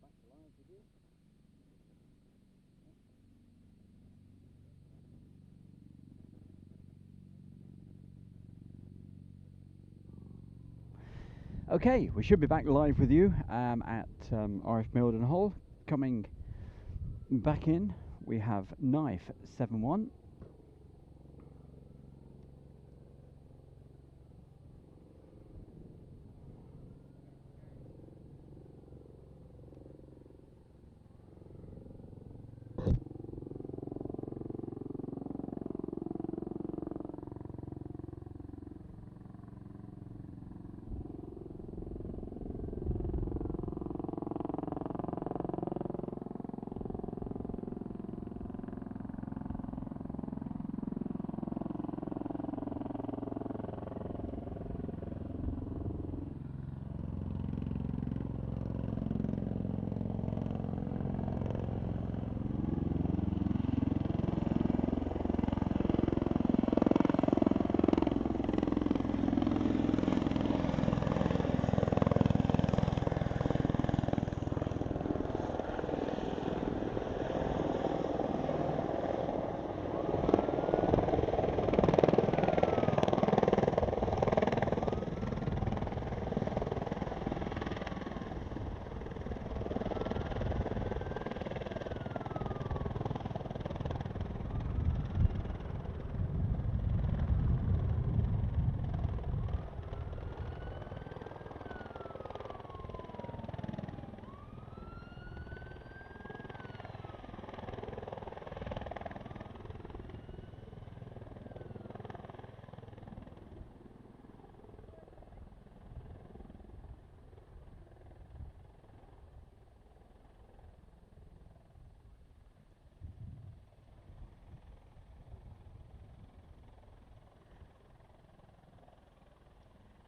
back live with you. Okay, we should be back live with you at RF Mildenhall. Coming back in, we have Knife 71.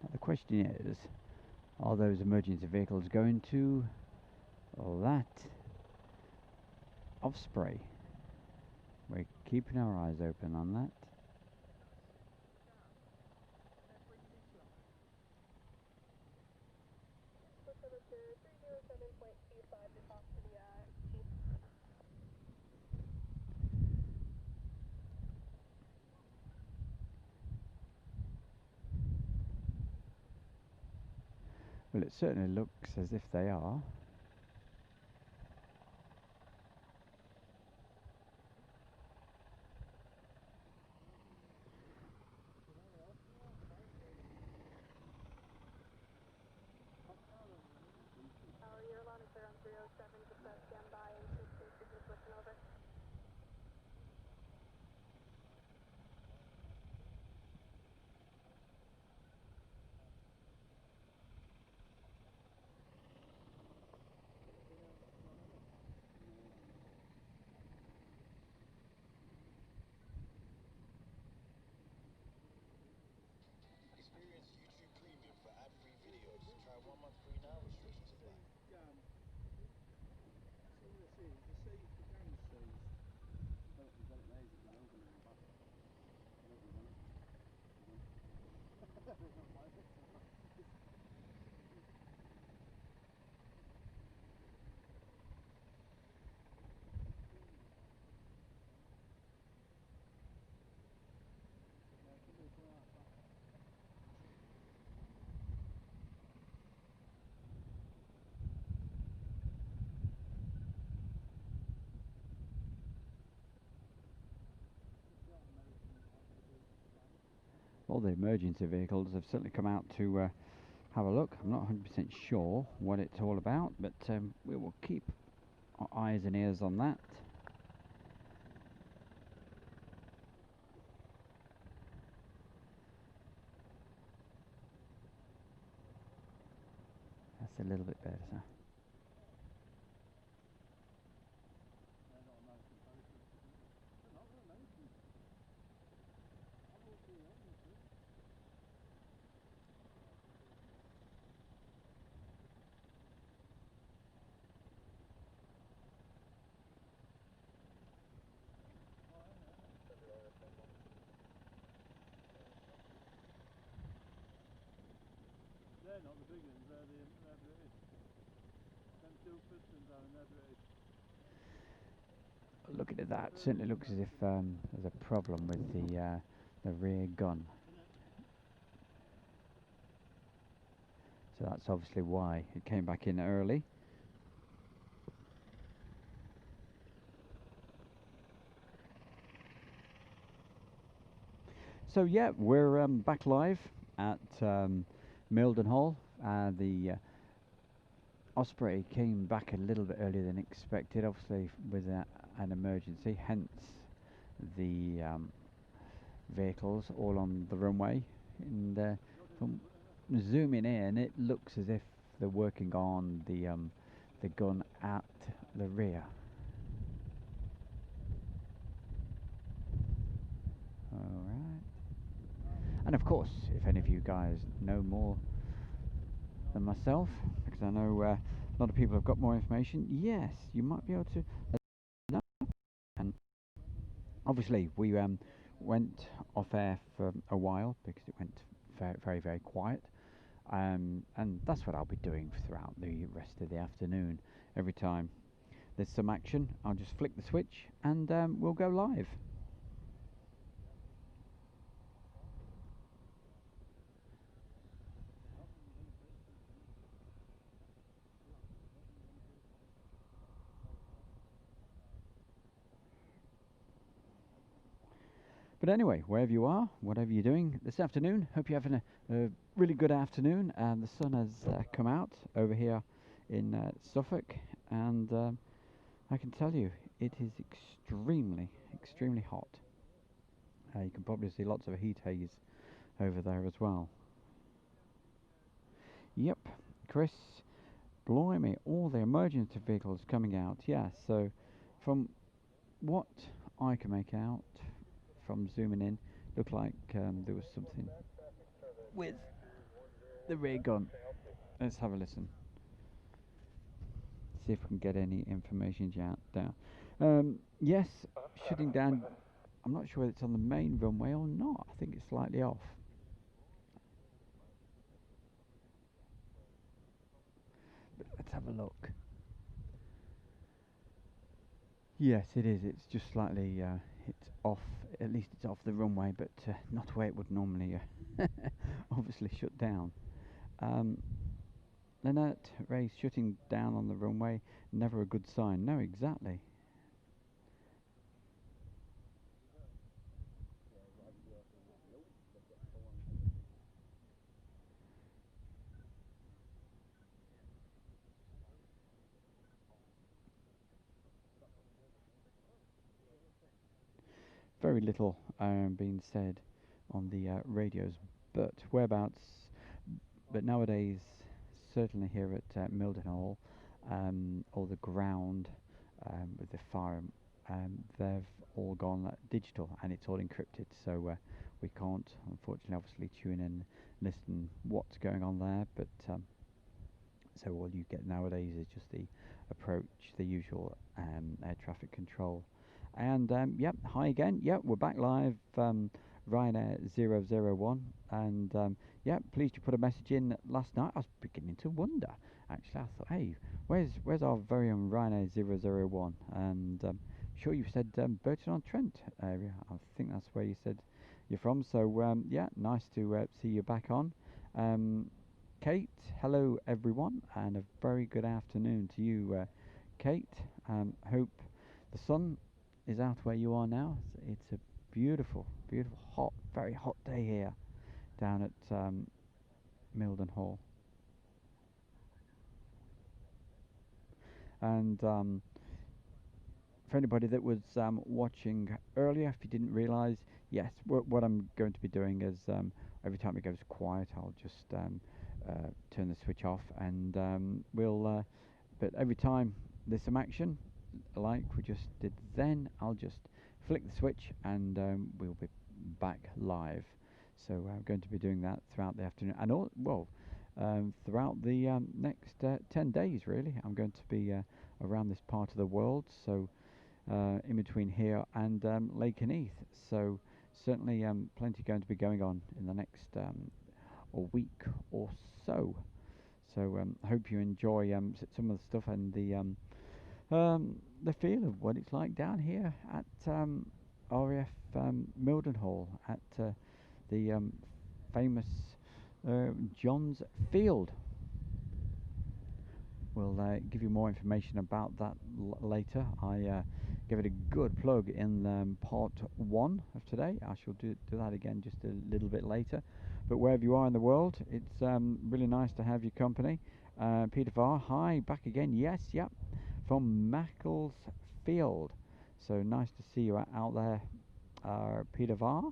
Now the question is, are those emergency vehicles going to that Osprey? We're keeping our eyes open on that. Well, it certainly looks as if they are. Well, the emergency vehicles have certainly come out to have a look. I'm not 100% sure what it's all about, but we will keep our eyes and ears on that. That's a little bit better. They're not the big ones, they're the British. Looking at that, certainly looks as if there's a problem with the rear gun. So that's obviously why it came back in early. So yeah, we're back live at Mildenhall. The Osprey came back a little bit earlier than expected, obviously with an emergency, hence the vehicles all on the runway. And from zooming in, it looks as if they're working on the gun at the rear. Alright. And of course, if any of you guys know more than myself, because I know a lot of people have got more information, yes, you might be able to know. And obviously, we went off air for a while because it went very, very, very quiet. And that's what I'll be doing throughout the rest of the afternoon. Every time there's some action, I'll just flick the switch and we'll go live. But anyway, wherever you are, whatever you're doing this afternoon, hope you're having a really good afternoon. And the sun has come out over here in Suffolk, and I can tell you it is extremely, extremely hot. You can probably see lots of heat haze over there as well. Yep, Chris, blimey, all the emergency vehicles coming out. Yeah, so from what I can make out from zooming in, looked like there was something with the rear gun. Let's have a listen. See if we can get any information down. Yes, shutting down. I'm not sure whether it's on the main runway or not. I think it's slightly off. But let's have a look. Yes, it is. It's just slightly. It's off. At least it's off the runway, but not where it would normally obviously shut down. Lynette Ray shutting down on the runway, never a good sign. No, exactly. Very little being said on the radios, but whereabouts. But nowadays, certainly here at Mildenhall, or the ground with the fire, they've all gone digital and it's all encrypted. So we can't, unfortunately, obviously tune in and listen what's going on there. But so all you get nowadays is just the approach, the usual air traffic control. And yep, hi again. Yep, we're back live. Ryanair 001, and yeah, pleased you put a message in last night. I was beginning to wonder. Actually, I thought, hey, where's our very own Ryanair 001? And sure, you said Burton-on-Trent area. I think that's where you said you're from. So yeah, nice to see you back on. Kate, hello everyone, and a very good afternoon to you, Kate. Hope the sun is out where you are now. It's a beautiful, beautiful, hot, very hot day here down at Mildenhall. And for anybody that was watching earlier, if you didn't realise, yes, what I'm going to be doing is every time it goes quiet, I'll just turn the switch off, and we'll. But every time there's some action, like we just did then, I'll just flick the switch and we'll be back live. So I'm going to be doing that throughout the afternoon, and throughout the next 10 days really. I'm going to be around this part of the world, so in between here and Lake Heath. So certainly plenty going to be going on in the next a week or so. So hope you enjoy some of the stuff and the feel of what it's like down here at RAF Mildenhall at the famous John's Field. We'll give you more information about that later. I gave it a good plug in part 1 of today. I shall do that again just a little bit later. But wherever you are in the world, it's really nice to have your company. Peter Farr, hi, back again. Yes, yep, from Macclesfield. So nice to see you out there, Peter Farr.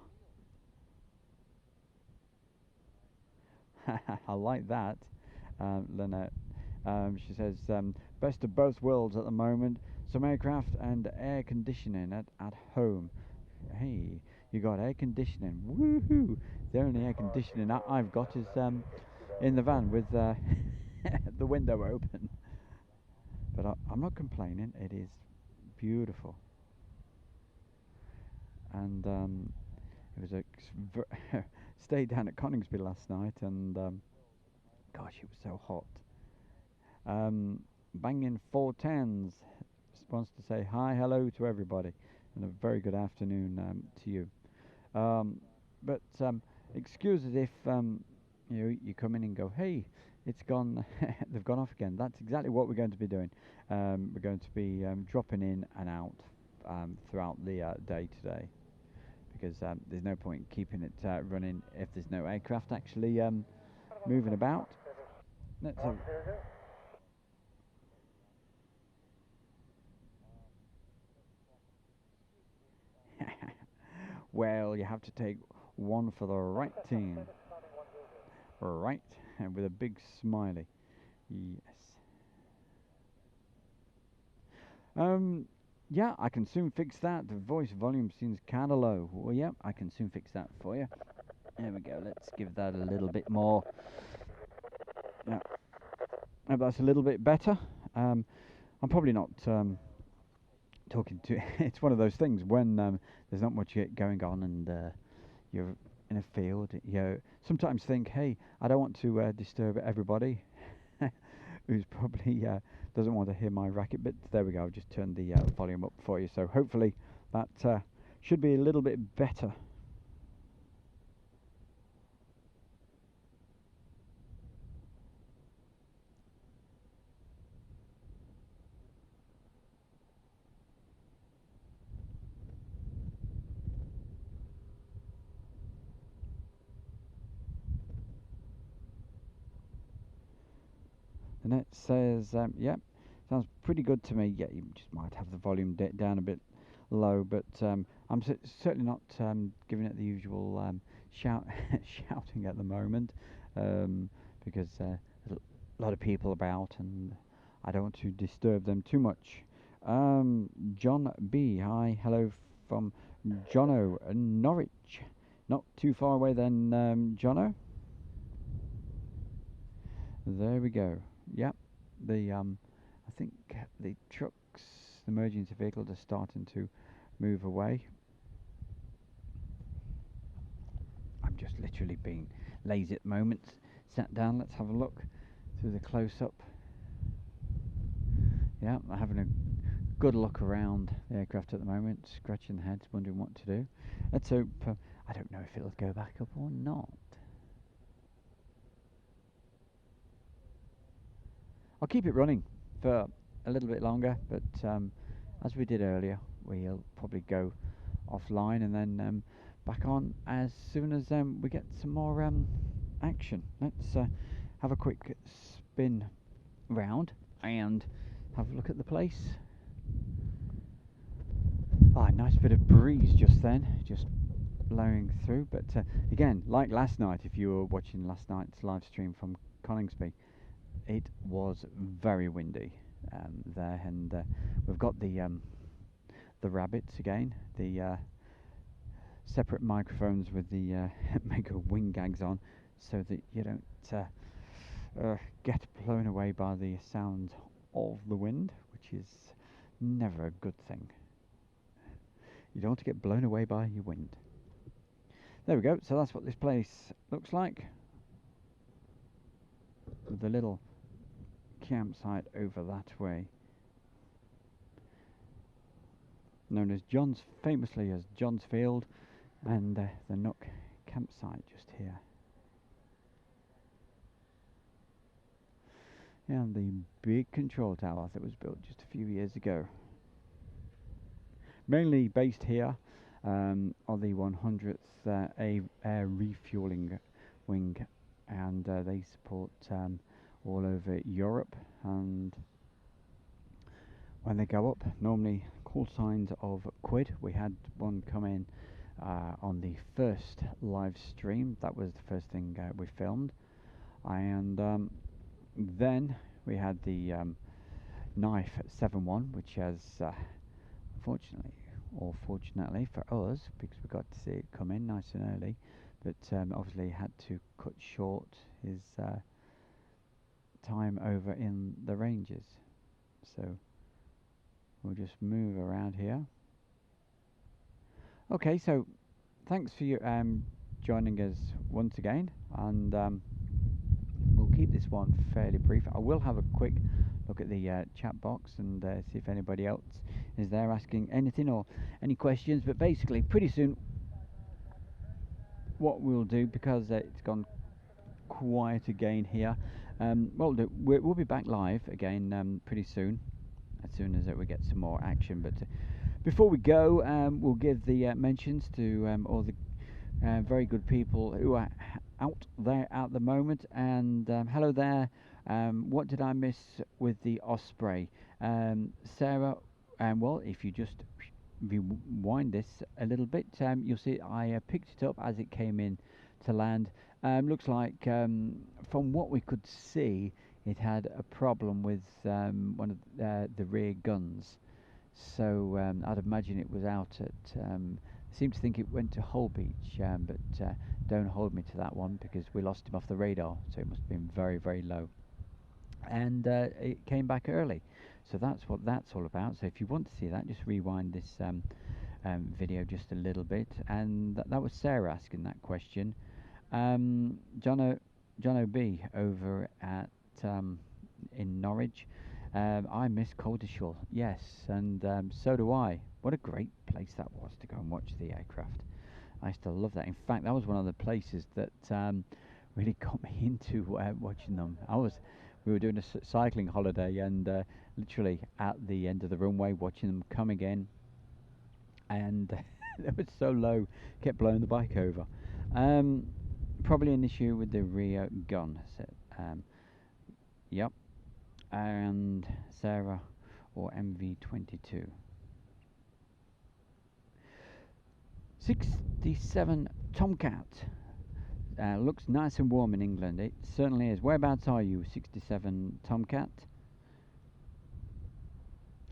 I like that, Lynette. She says, best of both worlds at the moment. Some aircraft and air conditioning at home. Hey, you got air conditioning. Woohoo! The only air conditioning I've got is in the van with the window open. But I'm not complaining. It is beautiful. And it was stayed down at Coningsby last night, and gosh, it was so hot. Banging 410s wants to say hi, hello to everybody, and a very good afternoon to you. But excuse us if you come in and go, hey, it's gone, they've gone off again. That's exactly what we're going to be doing. We're going to be dropping in and out throughout the day today, because there's no point keeping it running if there's no aircraft actually moving about. Let's have well, you have to take one for the right team. Right, and with a big smiley. Yes. Yeah, I can soon fix that. The voice volume seems kind of low. Well, yeah, I can soon fix that for you. There we go. Let's give that a little bit more. Yeah, that's a little bit better. I'm probably not talking to. It's one of those things when there's not much going on and you're in a field. You sometimes think, hey, I don't want to disturb everybody who's probably doesn't want to hear my racket. But there we go. I've just turned the volume up for you. So hopefully that should be a little bit better. The net says, yep, sounds pretty good to me. Yeah, you just might have the volume down a bit low, but I'm certainly not giving it the usual shouting at the moment, because there's a lot of people about and I don't want to disturb them too much. John B, hi, hello from Jono, Norwich. Not too far away then, Jono. There we go. Yep, I think the trucks, the emergency vehicles are starting to move away. I'm just literally being lazy at the moment. Sat down, let's have a look through the close-up. Yeah, I'm having a good look around the aircraft at the moment, scratching heads, wondering what to do. Let's hope, I don't know if it'll go back up or not. I'll keep it running for a little bit longer, but as we did earlier, we'll probably go offline and then back on as soon as we get some more action. Let's have a quick spin round and have a look at the place. Ah, nice bit of breeze just then, just blowing through. But again, like last night, if you were watching last night's live stream from Coningsby, it was very windy there, and we've got the rabbits again, the separate microphones with the mega wing gags on, so that you don't get blown away by the sound of the wind, which is never a good thing. You don't want to get blown away by your wind. There we go. So that's what this place looks like, with the little campsite over that way, known as famously as John's Field, and the Nook campsite just here. And the big control tower that was built just a few years ago. Mainly based here on the 100th Air Refueling Wing, and they support all over Europe, and when they go up, normally call signs of quid. We had one come in on the first live stream. That was the first thing we filmed, and then we had the Knife 7.1, which has unfortunately, or fortunately for us, because we got to see it come in nice and early, but obviously had to cut short his time over in the ranges. So we'll just move around here. Okay, so thanks for you joining us once again, and we'll keep this one fairly brief. I will have a quick look at the chat box and see if anybody else is there asking anything or any questions, but basically pretty soon what we'll do, because it's gone quiet again here, we'll be back live again pretty soon, as soon as we get some more action. But before we go, we'll give the mentions to all the very good people who are out there at the moment. And hello there. What did I miss with the Osprey? Sarah, well, if you just rewind this a little bit, you'll see I picked it up as it came in to land. Looks like from what we could see, it had a problem with one of the rear guns. So I'd imagine it was out at, I seem to think it went to Holbeach, but don't hold me to that one, because we lost him off the radar, so it must have been very, very low. And it came back early, so that's what that's all about. So if you want to see that, just rewind this video just a little bit. And that was Sarah asking that question. John O.B. over at in Norwich. I miss Coldershall, yes, and so do I. What a great place that was to go and watch the aircraft. I still love that. In fact, that was one of the places that really got me into watching them. We were doing a cycling holiday, and literally at the end of the runway, watching them come again, and they were so low, kept blowing the bike over. Probably an issue with the rear gun. So, yep. And Sarah, or MV22. 67 Tomcat. Looks nice and warm in England. It certainly is. Whereabouts are you, 67 Tomcat?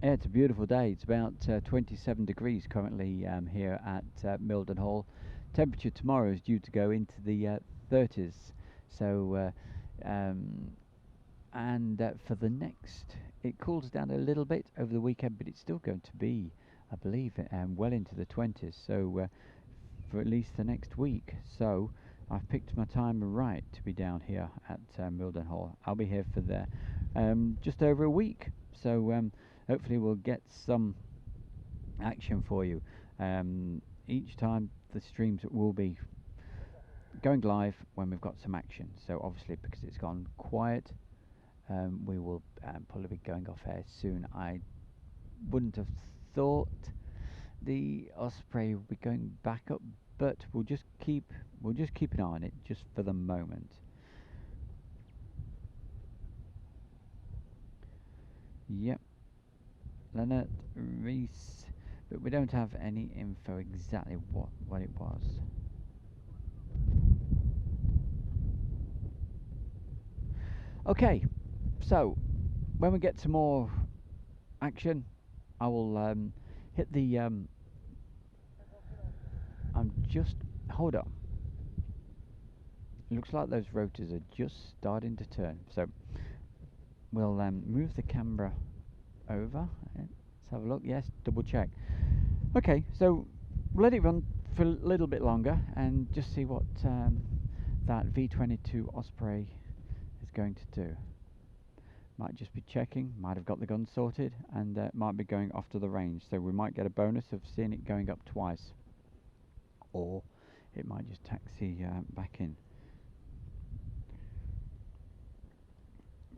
Yeah, it's a beautiful day. It's about 27 degrees currently here at Mildenhall. Temperature tomorrow is due to go into the 30s. So, and for the next, it cools down a little bit over the weekend, but it's still going to be, I believe, well into the 20s. So for at least the next week. So I've picked my time right to be down here at Mildenhall. I'll be here for just over a week. So hopefully we'll get some action for you. Each time the streams will be going live when we've got some action. So obviously, because it's gone quiet, we will probably be going off air soon. I wouldn't have thought the Osprey would be going back up, but we'll just keep an eye on it just for the moment. Yep, Leonard Reese, but we don't have any info exactly what it was. Okay, so when we get some more action, I will hit the hold on. It looks like those rotors are just starting to turn, so we'll move the camera over. Let's have a look. Yes, double check. Okay, so we'll let it run for a little bit longer and just see what that V22 Osprey is going to do. Might just be checking, might have got the gun sorted, and might be going off to the range. So we might get a bonus of seeing it going up twice. Or it might just taxi back in.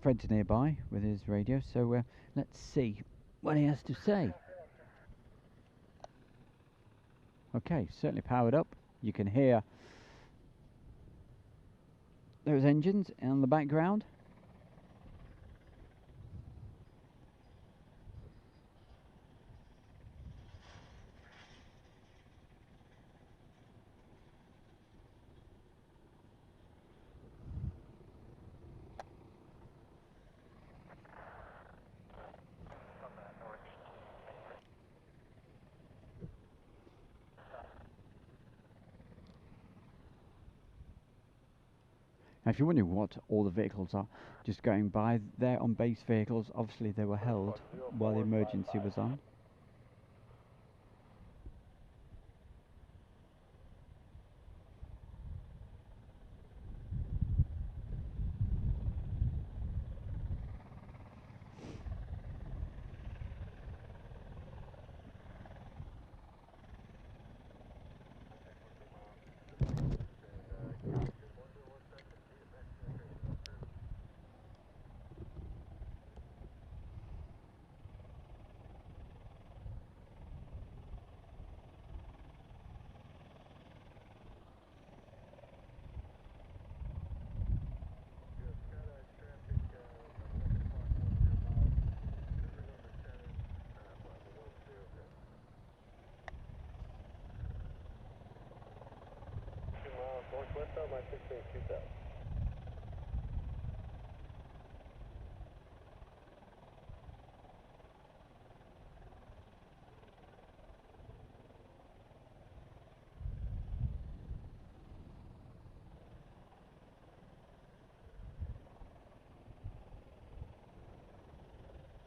Fred's nearby with his radio, so let's see what he has to say. Okay, certainly powered up. You can hear those engines in the background. Now, if you're wondering what all the vehicles are just going by, they're on base vehicles. Obviously, they were held while the emergency was on.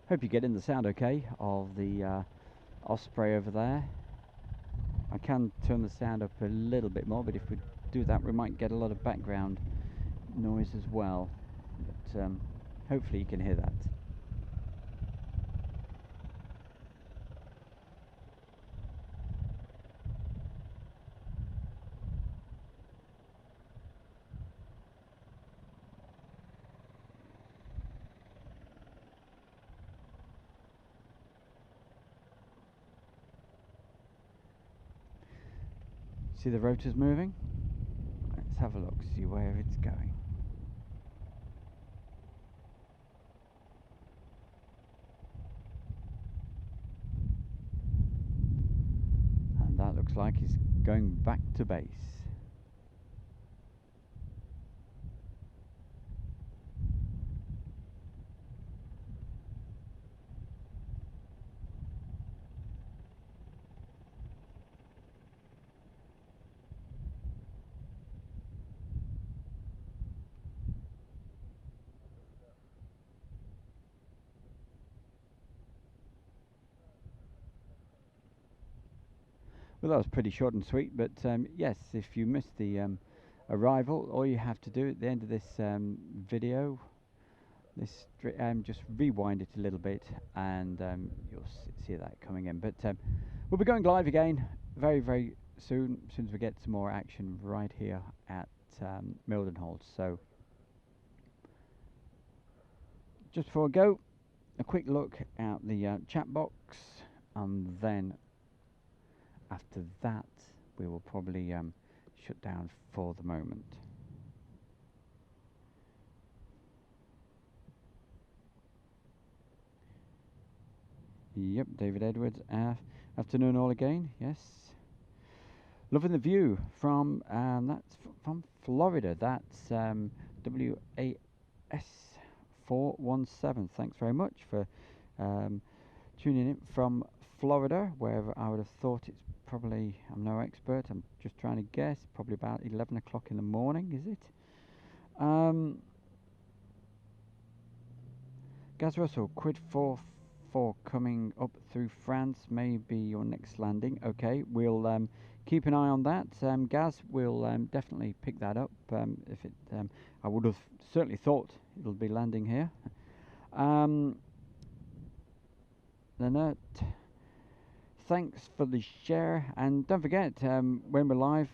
Hope you're getting the sound okay of the Osprey over there. I can turn the sound up a little bit more, but if we do that we might get a lot of background noise as well. But hopefully you can hear that. See the rotors moving? Let's have a look, see where it's going. And that looks like it's going back to base. Well, that was pretty short and sweet, but yes, if you missed the arrival, all you have to do at the end of this video, just rewind it a little bit, and you'll see that coming in. But we'll be going live again very, very soon as we get some more action right here at Mildenhall. So, just before I go, a quick look at the chat box, and then after that we will probably shut down for the moment. Yep, David Edwards. Afternoon all again. Yes. Loving the view from that's from Florida. That's WAS 417. Thanks very much for tuning in from Florida, where I would have thought it's probably, I'm no expert, I'm just trying to guess, probably about 11 o'clock in the morning, is it? Gaz Russell, quid for coming up through France, maybe your next landing. Okay, we'll keep an eye on that. Gaz, we'll definitely pick that up. If it, I would have certainly thought it'll be landing here. Um, Lynette, thanks for the share, and don't forget, when we're live,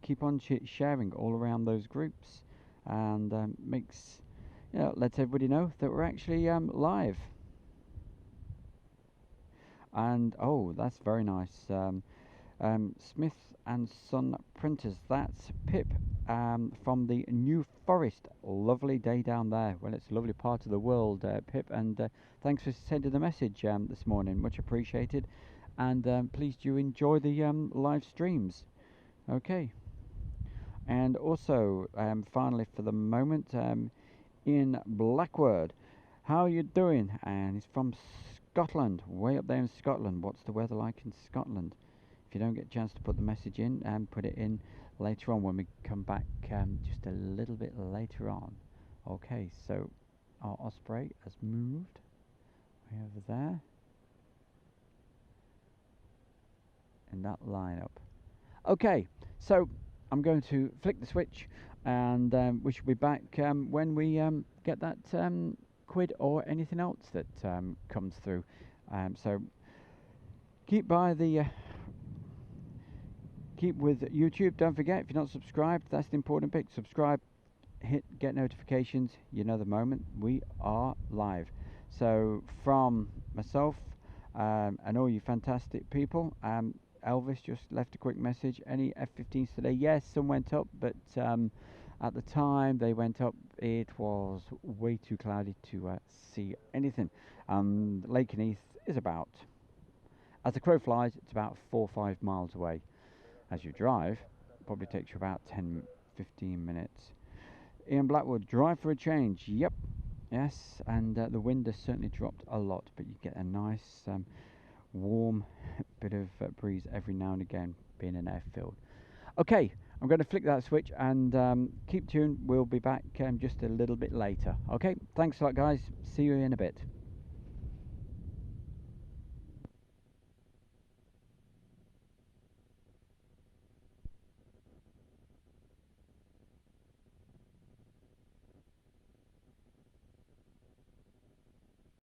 keep on sharing all around those groups, and makes, lets everybody know that we're actually live. And oh, that's very nice. Smith and Son Printers. That's Pip from the New Forest. Lovely day down there. Well, it's a lovely part of the world, Pip. And thanks for sending the message this morning. Much appreciated. And please do enjoy the live streams. Okay. And also, finally, for the moment, in Blackwood. How are you doing? And he's from Scotland, way up there in Scotland. What's the weather like in Scotland? If you don't get a chance to put the message in, put it in later on when we come back, just a little bit later on. Okay, so our Osprey has moved way over there in that lineup. Okay, so I'm going to flick the switch, and we should be back when we get that quid or anything else that comes through. So keep by the keep with YouTube. Don't forget, if you're not subscribed, that's the important bit. Subscribe, hit get notifications. You know the moment we are live. So from myself and all you fantastic people, Elvis just left a quick message. Any F-15s today? Yes, some went up, but at the time they went up, it was way too cloudy to see anything. Lakenheath is about, as the crow flies, it's about 4 or 5 miles away. As you drive, probably takes you about 10-15 minutes. Ian Blackwood, drive for a change. Yep, yes, and the wind has certainly dropped a lot, but you get a nice warm bit of breeze every now and again, being an airfield. Okay, I'm going to flick that switch and keep tuned. We'll be back just a little bit later. Okay, thanks a lot, guys. See you in a bit.